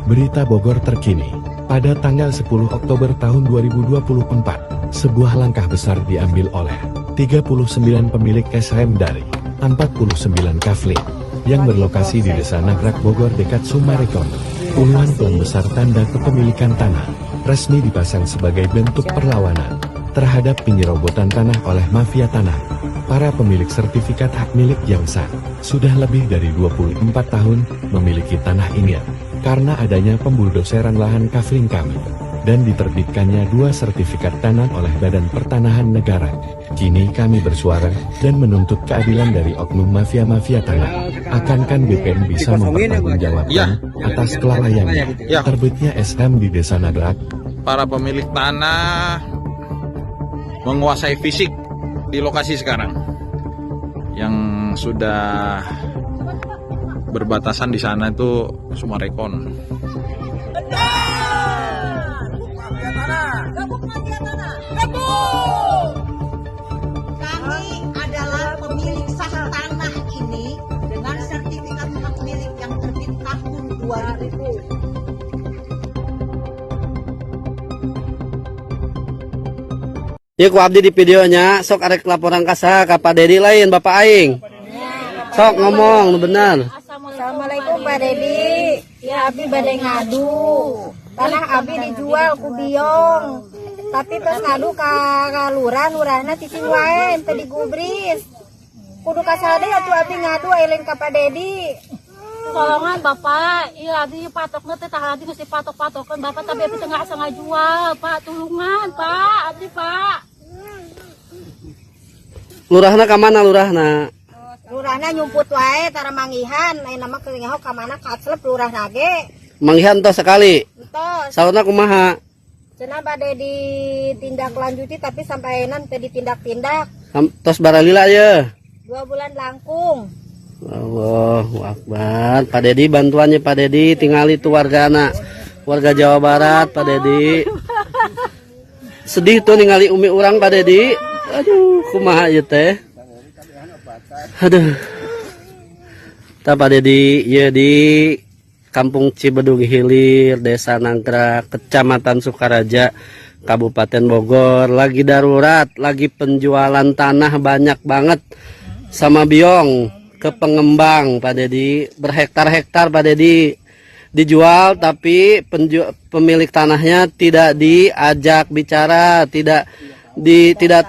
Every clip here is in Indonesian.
Berita Bogor terkini. Pada tanggal 10 Oktober tahun 2024, sebuah langkah besar diambil oleh 39 pemilik SHM dari 49 kafling yang berlokasi di Desa Nagrak Bogor dekat Sumarekon. Puluhan pelang besar tanda kepemilikan tanah resmi dipasang sebagai bentuk perlawanan terhadap penyerobotan tanah oleh mafia tanah. Para pemilik sertifikat hak milik yang sah sudah lebih dari 24 tahun memiliki tanah ini karena adanya pembuldoseran lahan kafling kami dan diterbitkannya 2 sertifikat tanah oleh Badan Pertanahan Negara. Kini kami bersuara dan menuntut keadilan dari oknum mafia-mafia tanah. Akankan BPN bisa mempertanggungjawabkan atas kelalaiannya terbitnya SHM di Desa Nagrak. Para pemilik tanah menguasai fisik di lokasi sekarang yang sudah berbatasan di sana itu Sumarekon. Kami adalah pemilik sah tanah ini dengan sertifikat hak milik yang terbit tahun 2000. Yuk ku abdi di videonya, sok arek laporan kasa ka Pak Dedi lain Bapak Aing. Sok ngomong lu benar. Assalamualaikum Pak Dedi. Ya abdi bade ngadu. Tanah abdi dijual ku biong. Tapi terus ngadu ka lurahna titih wae teh digubris. Kudu kasade atuh abdi ngadu eling ka Pak Dedi. Tolongan Bapak, iya abdi patokna teh tah abdi geus dipatok-patokeun Bapak tapi abdi teh asa ngajual, Pak. Tulungan, Pak. Abdi, Pak. Lurahna ka mana lurahna? Lurahna nyumput wae tara mangihan, lain nama kelingaho ka mana kaclep lurahna ge. Manggihan tos sekali. Entos. Saurna kumaha? Cenah bade ditindak lanjuti tapi sampai enan teh ditindak-tindak. Tos baralila ye. 2 bulan langkung. Allahu Akbar. Pak Dedi bantuannya Pak Dedi tinggali itu warga Jawa Barat Pak Dedi. Sedih tuh ningali umi urang Pak Dedi. Aduh, kumaha ieu teh? Aduh. Tah Pak Dedi ieu di Kampung Cibedung Hilir, Desa Nagrak, Kecamatan Sukaraja, Kabupaten Bogor, lagi darurat, lagi penjualan tanah banyak banget sama biong ke pengembang Pak Dedi, berhektar-hektar Pak Dedi dijual, tapi pemilik tanahnya tidak diajak bicara, tidak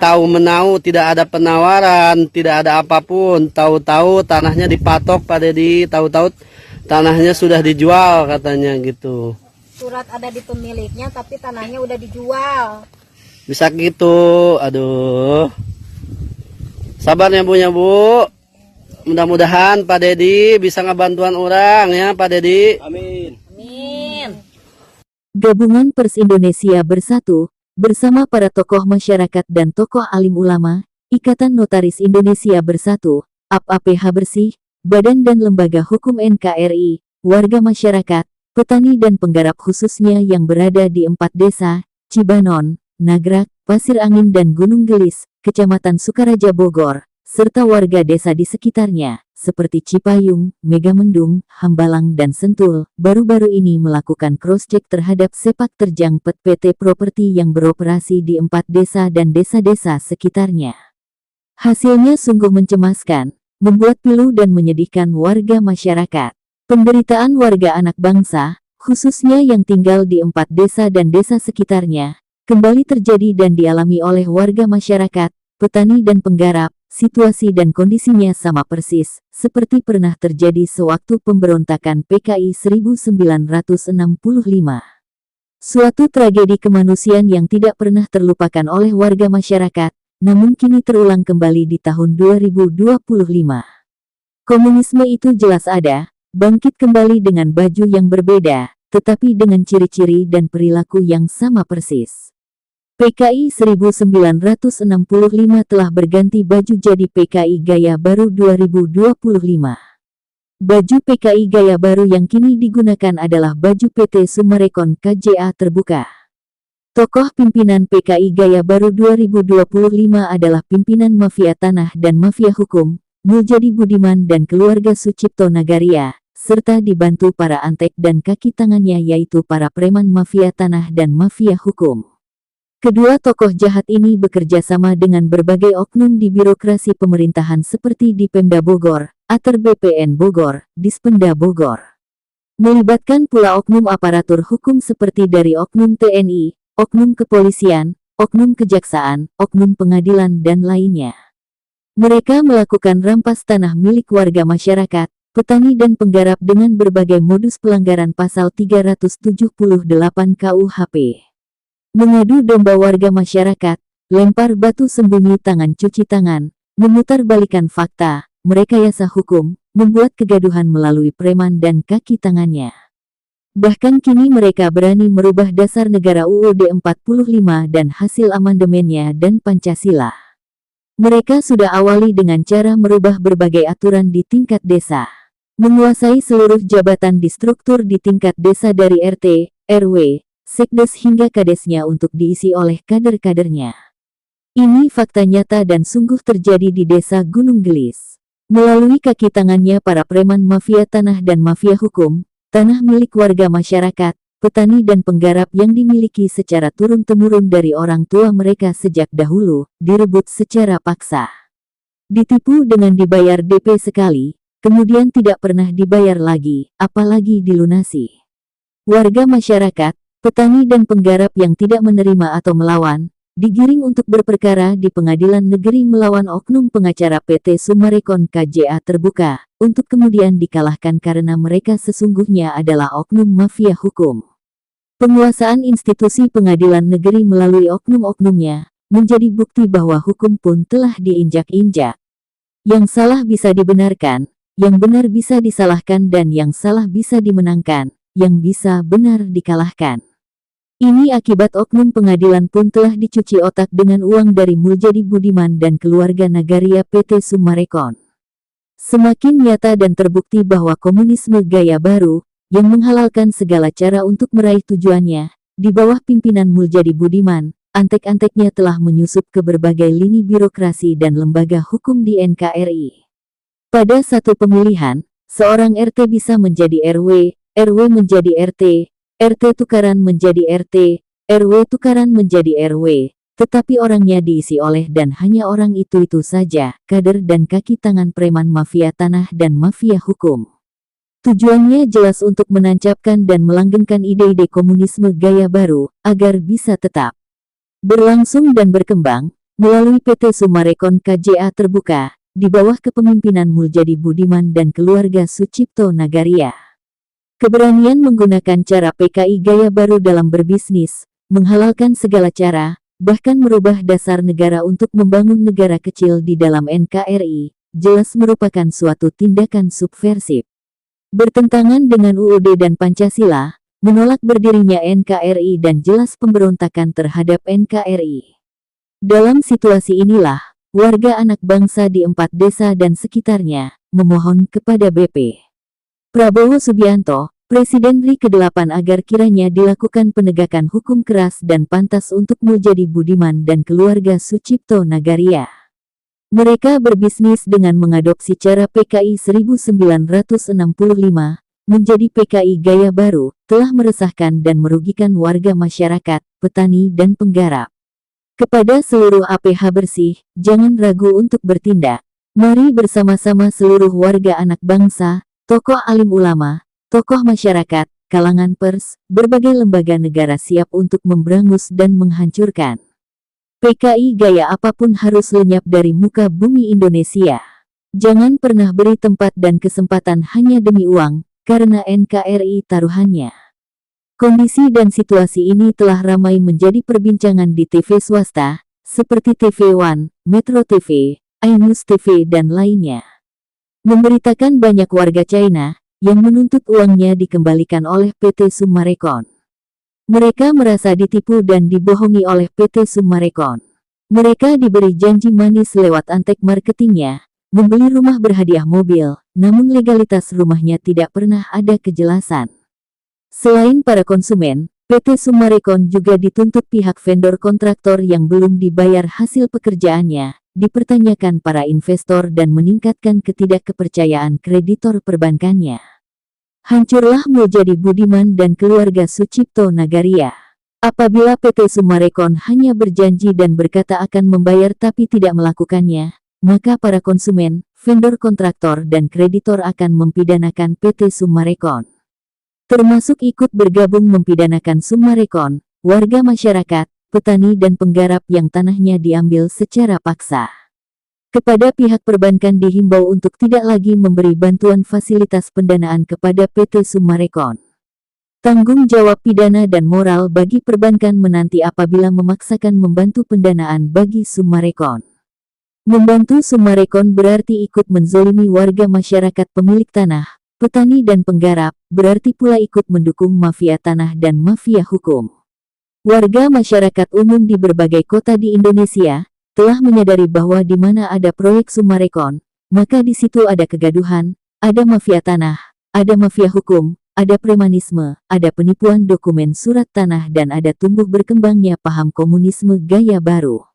tahu menau, tidak ada penawaran, tidak ada apapun. Tahu-tahu tanahnya dipatok Pak Dedi, tahu-tahu tanahnya sudah dijual katanya gitu. Surat ada di pemiliknya tapi tanahnya udah dijual. Bisa gitu, aduh. Sabarnya Bu. Mudah-mudahan Pak Dedi bisa ngebantuan orang ya Pak Dedi. Amin. Amin. Gabungan Pers Indonesia Bersatu, bersama para tokoh masyarakat dan tokoh alim ulama, Ikatan Notaris Indonesia Bersatu, APH Bersih, Badan dan Lembaga Hukum NKRI, warga masyarakat, petani dan penggarap khususnya yang berada di 4 desa, Cibanon, Nagrak, Pasir Angin dan Gunung Gelis, Kecamatan Sukaraja Bogor, serta warga desa di sekitarnya, seperti Cipayung, Megamendung, Hambalang dan Sentul, baru-baru ini melakukan cross-check terhadap sepak terjang PT Properti yang beroperasi di 4 desa dan desa-desa sekitarnya. Hasilnya sungguh mencemaskan, membuat pilu dan menyedihkan warga masyarakat. Penderitaan warga anak bangsa, khususnya yang tinggal di 4 desa dan desa sekitarnya, kembali terjadi dan dialami oleh warga masyarakat, petani dan penggarap. Situasi dan kondisinya sama persis, seperti pernah terjadi sewaktu pemberontakan PKI 1965. Suatu tragedi kemanusiaan yang tidak pernah terlupakan oleh warga masyarakat, namun kini terulang kembali di tahun 2025. Komunisme itu jelas ada, bangkit kembali dengan baju yang berbeda, tetapi dengan ciri-ciri dan perilaku yang sama persis. PKI 1965 telah berganti baju jadi PKI Gaya Baru 2025. Baju PKI Gaya Baru yang kini digunakan adalah baju PT Sumarekon KJA terbuka. Tokoh pimpinan PKI Gaya Baru 2025 adalah pimpinan mafia tanah dan mafia hukum, Muljadi Budiman dan keluarga Sucipto Nagaria, serta dibantu para antek dan kaki tangannya yaitu para preman mafia tanah dan mafia hukum. Kedua tokoh jahat ini bekerja sama dengan berbagai oknum di birokrasi pemerintahan seperti di Pemda Bogor, Ater BPN Bogor, Dispenda Bogor. Melibatkan pula oknum aparatur hukum seperti dari oknum TNI, oknum kepolisian, oknum kejaksaan, oknum pengadilan dan lainnya. Mereka melakukan rampas tanah milik warga masyarakat, petani dan penggarap dengan berbagai modus pelanggaran pasal 378 KUHP. Mengadu domba warga masyarakat, lempar batu sembunyi tangan cuci tangan, memutarbalikan fakta, merekayasa hukum, membuat kegaduhan melalui preman dan kaki tangannya. Bahkan kini mereka berani merubah dasar negara UUD 45 dan hasil amandemennya dan Pancasila. Mereka sudah awali dengan cara merubah berbagai aturan di tingkat desa. Menguasai seluruh jabatan di struktur di tingkat desa dari RT, RW, Sekdes hingga kadesnya untuk diisi oleh kader-kadernya. Ini fakta nyata dan sungguh terjadi di desa Gunung Gelis. Melalui kaki tangannya para preman mafia tanah dan mafia hukum, tanah milik warga masyarakat, petani dan penggarap yang dimiliki secara turun-temurun dari orang tua mereka sejak dahulu, direbut secara paksa. Ditipu dengan dibayar DP sekali, kemudian tidak pernah dibayar lagi, apalagi dilunasi. Warga masyarakat, petani dan penggarap yang tidak menerima atau melawan, digiring untuk berperkara di pengadilan negeri melawan oknum pengacara PT Summarecon KJA terbuka, untuk kemudian dikalahkan karena mereka sesungguhnya adalah oknum mafia hukum. Penguasaan institusi pengadilan negeri melalui oknum-oknumnya, menjadi bukti bahwa hukum pun telah diinjak-injak. Yang salah bisa dibenarkan, yang benar bisa disalahkan dan yang salah bisa dimenangkan, yang bisa benar dikalahkan. Ini akibat oknum pengadilan pun telah dicuci otak dengan uang dari Muljadi Budiman dan keluarga Nagaria PT Summarecon. Semakin nyata dan terbukti bahwa komunisme gaya baru, yang menghalalkan segala cara untuk meraih tujuannya, di bawah pimpinan Muljadi Budiman, antek-anteknya telah menyusup ke berbagai lini birokrasi dan lembaga hukum di NKRI. Pada satu pemilihan, seorang RT bisa menjadi RW, RW menjadi RT, RT tukaran menjadi RT, RW tukaran menjadi RW, tetapi orangnya diisi oleh dan hanya orang itu-itu saja, kader dan kaki tangan preman mafia tanah dan mafia hukum. Tujuannya jelas untuk menancapkan dan melanggengkan ide-ide komunisme gaya baru, agar bisa tetap berlangsung dan berkembang, melalui PT Summarecon KJA terbuka, di bawah kepemimpinan Muljadi Budiman dan keluarga Sucipto Nagaria. Keberanian menggunakan cara PKI gaya baru dalam berbisnis, menghalalkan segala cara, bahkan merubah dasar negara untuk membangun negara kecil di dalam NKRI, jelas merupakan suatu tindakan subversif. Bertentangan dengan UUD dan Pancasila, menolak berdirinya NKRI dan jelas pemberontakan terhadap NKRI. Dalam situasi inilah, warga anak bangsa di 4 desa dan sekitarnya, memohon kepada BP Prabowo Subianto, Presiden RI ke-8 agar kiranya dilakukan penegakan hukum keras dan pantas untuk Muljadi Budiman dan keluarga Sucipto Nagaria. Mereka berbisnis dengan mengadopsi cara PKI 1965, menjadi PKI gaya baru, telah meresahkan dan merugikan warga masyarakat, petani dan penggarap. Kepada seluruh APH bersih, jangan ragu untuk bertindak. Mari bersama-sama seluruh warga anak bangsa, tokoh alim ulama, tokoh masyarakat, kalangan pers, berbagai lembaga negara siap untuk memberangus dan menghancurkan PKI gaya apapun harus lenyap dari muka bumi Indonesia. Jangan pernah beri tempat dan kesempatan hanya demi uang, karena NKRI taruhannya. Kondisi dan situasi ini telah ramai menjadi perbincangan di TV swasta, seperti TV One, Metro TV, iNews TV dan lainnya. Memberitakan banyak warga China yang menuntut uangnya dikembalikan oleh PT Summarecon. Mereka merasa ditipu dan dibohongi oleh PT Summarecon. Mereka diberi janji manis lewat antek marketingnya, membeli rumah berhadiah mobil, namun legalitas rumahnya tidak pernah ada kejelasan. Selain para konsumen, PT Summarecon juga dituntut pihak vendor kontraktor yang belum dibayar hasil pekerjaannya, dipertanyakan para investor dan meningkatkan ketidakkepercayaan kreditor perbankannya. Hancurlah Muljadi Budiman dan keluarga Sucipto Nagaria. Apabila PT Summarecon hanya berjanji dan berkata akan membayar tapi tidak melakukannya, maka para konsumen, vendor kontraktor dan kreditor akan mempidanakan PT Summarecon. Termasuk ikut bergabung mempidanakan Summarecon, warga masyarakat, petani dan penggarap yang tanahnya diambil secara paksa. Kepada pihak perbankan dihimbau untuk tidak lagi memberi bantuan fasilitas pendanaan kepada PT Summarecon. Tanggung jawab pidana dan moral bagi perbankan menanti apabila memaksakan membantu pendanaan bagi Summarecon. Membantu Summarecon berarti ikut menzolimi warga masyarakat pemilik tanah, petani dan penggarap, berarti pula ikut mendukung mafia tanah dan mafia hukum. Warga masyarakat umum di berbagai kota di Indonesia telah menyadari bahwa di mana ada proyek Summarecon, maka di situ ada kegaduhan, ada mafia tanah, ada mafia hukum, ada premanisme, ada penipuan dokumen surat tanah dan ada tumbuh berkembangnya paham komunisme gaya baru.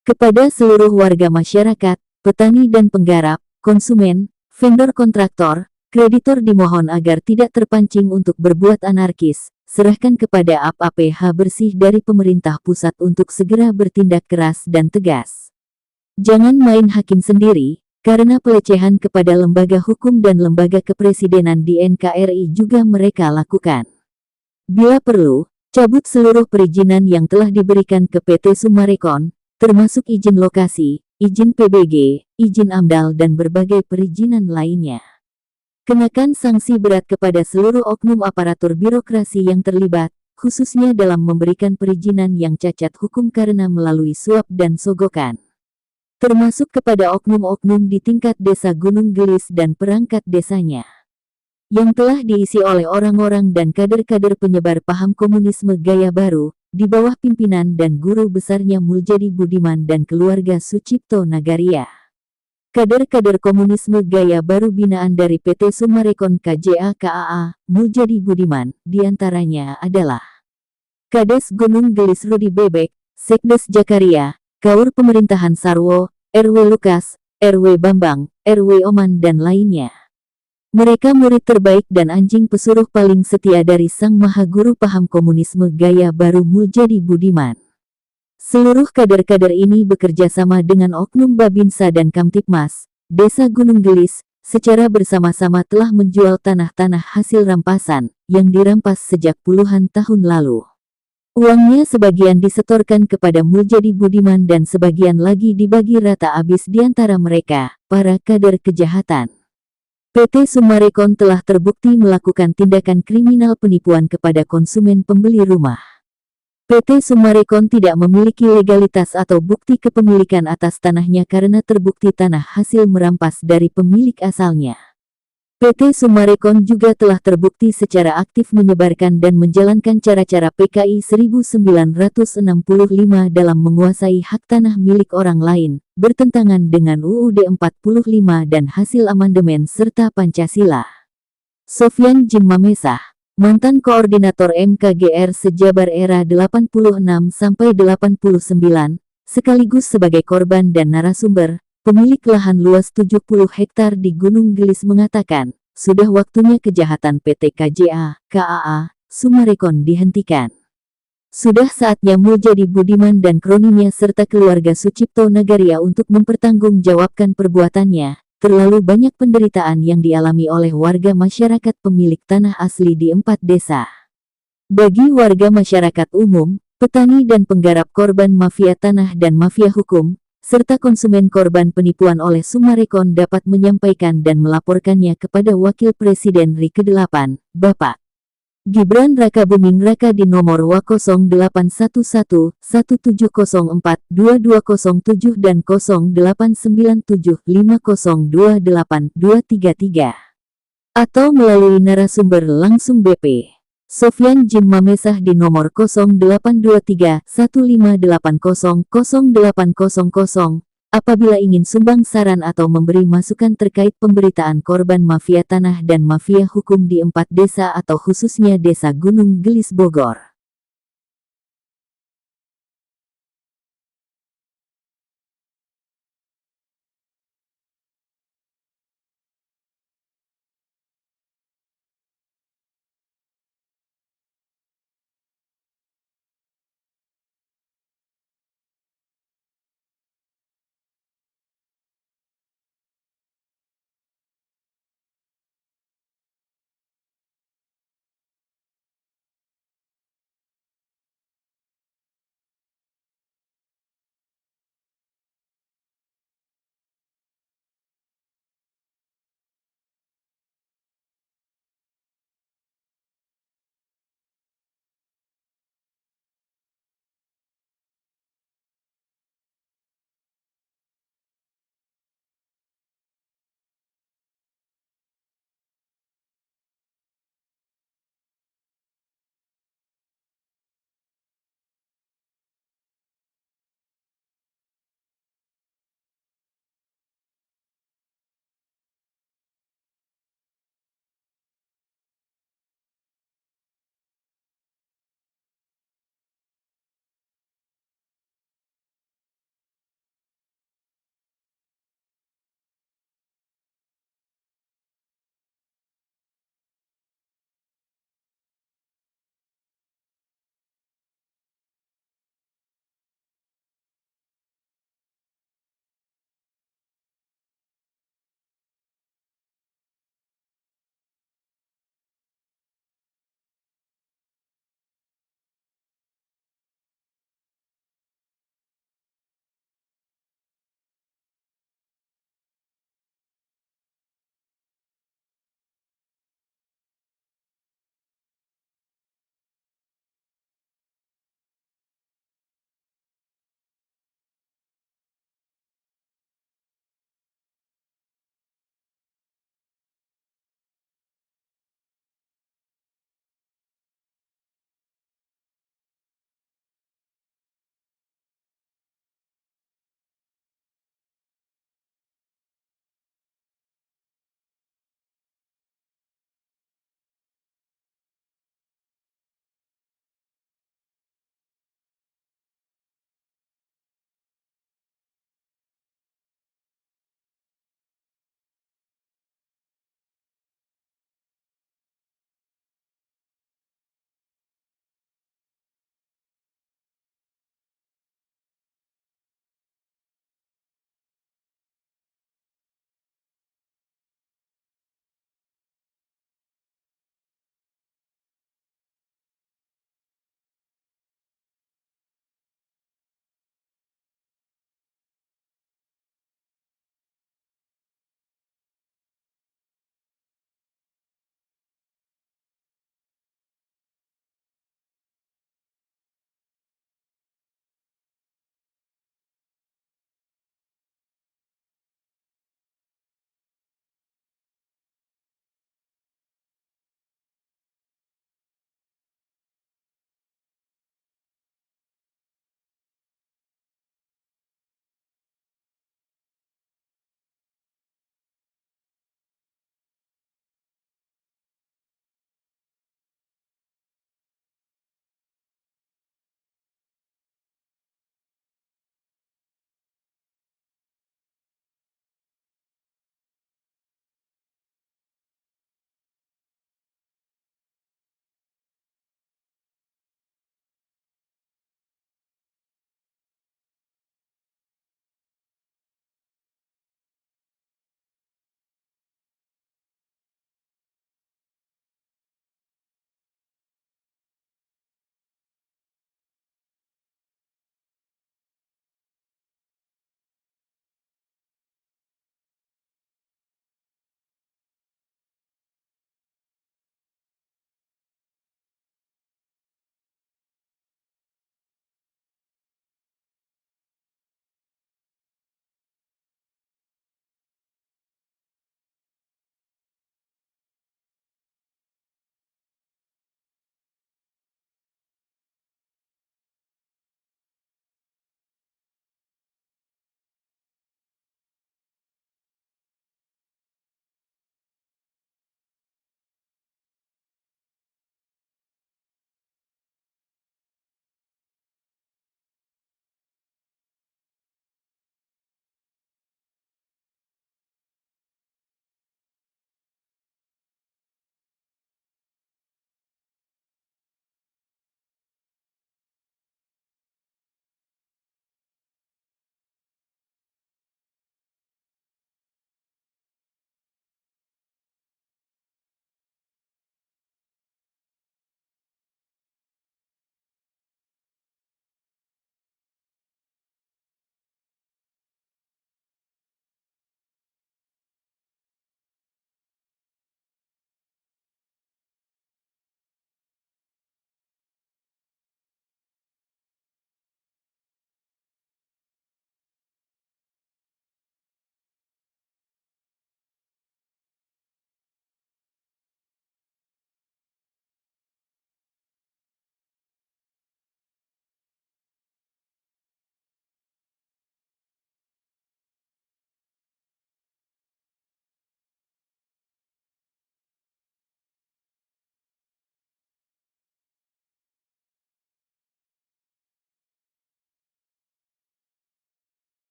Kepada seluruh warga masyarakat, petani dan penggarap, konsumen, vendor kontraktor, kreditor dimohon agar tidak terpancing untuk berbuat anarkis. Serahkan kepada APH bersih dari pemerintah pusat untuk segera bertindak keras dan tegas. Jangan main hakim sendiri, karena pelecehan kepada lembaga hukum dan lembaga kepresidenan di NKRI juga mereka lakukan. Bila perlu, cabut seluruh perizinan yang telah diberikan ke PT Summarecon, termasuk izin lokasi, izin PBG, izin AMDAL dan berbagai perizinan lainnya. Kenakan sanksi berat kepada seluruh oknum aparatur birokrasi yang terlibat, khususnya dalam memberikan perizinan yang cacat hukum karena melalui suap dan sogokan. Termasuk kepada oknum-oknum di tingkat desa Gunung Gelis dan perangkat desanya. Yang telah diisi oleh orang-orang dan kader-kader penyebar paham komunisme gaya baru, di bawah pimpinan dan guru besarnya Muljadi Budiman dan keluarga Sucipto Nagaria. Kader-kader komunisme gaya baru binaan dari PT Summarecon KJA KAA, Muljadi Budiman, diantaranya adalah Kades Gunung Gelis Rudi Bebek, Sekdes Jakaria, Kaur Pemerintahan Sarwo, RW Lukas, RW Bambang, RW Oman dan lainnya. Mereka murid terbaik dan anjing pesuruh paling setia dari Sang Maha Guru paham komunisme gaya baru Muljadi Budiman. Seluruh kader-kader ini bekerja sama dengan Oknum Babinsa dan Kamtipmas, Desa Gunung Gelis, secara bersama-sama telah menjual tanah-tanah hasil rampasan, yang dirampas sejak puluhan tahun lalu. Uangnya sebagian disetorkan kepada Muljadi Budiman dan sebagian lagi dibagi rata habis di antara mereka, para kader kejahatan. PT Summarecon telah terbukti melakukan tindakan kriminal penipuan kepada konsumen pembeli rumah. PT Summarecon tidak memiliki legalitas atau bukti kepemilikan atas tanahnya karena terbukti tanah hasil merampas dari pemilik asalnya. PT Summarecon juga telah terbukti secara aktif menyebarkan dan menjalankan cara-cara PKI 1965 dalam menguasai hak tanah milik orang lain, bertentangan dengan UUD 45 dan hasil amandemen serta Pancasila. Sofyan Jim Mamesah, mantan koordinator MKGR sejabar era 86-89, sekaligus sebagai korban dan narasumber, pemilik lahan luas 70 hektar di Gunung Gelis mengatakan, sudah waktunya kejahatan PT KJA, KAA, Summarecon dihentikan. Sudah saatnya Muljadi Budiman dan kroninya serta keluarga Sucipto Nagaria untuk mempertanggungjawabkan perbuatannya. Terlalu banyak penderitaan yang dialami oleh warga masyarakat pemilik tanah asli di 4 desa. Bagi warga masyarakat umum, petani dan penggarap korban mafia tanah dan mafia hukum, serta konsumen korban penipuan oleh Summarecon dapat menyampaikan dan melaporkannya kepada Wakil Presiden RI ke-8, Bapak Gibran Rakabuming Raka di nomor W081117042207 dan 089750282333 atau melalui narasumber langsung BP Sofyan Jim Mamesah di nomor 082315800800 apabila ingin sumbang saran atau memberi masukan terkait pemberitaan korban mafia tanah dan mafia hukum di 4 desa atau khususnya Desa Gunung Gelis Bogor.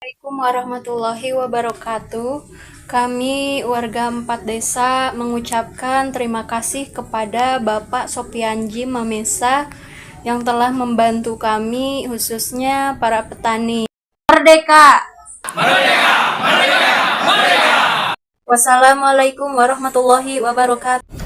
Assalamualaikum warahmatullahi wabarakatuh. Kami warga 4 desa mengucapkan terima kasih kepada Bapak Sopianji Mamesa yang telah membantu kami, khususnya para petani. Merdeka! Merdeka! Merdeka! Merdeka! Wassalamualaikum warahmatullahi wabarakatuh.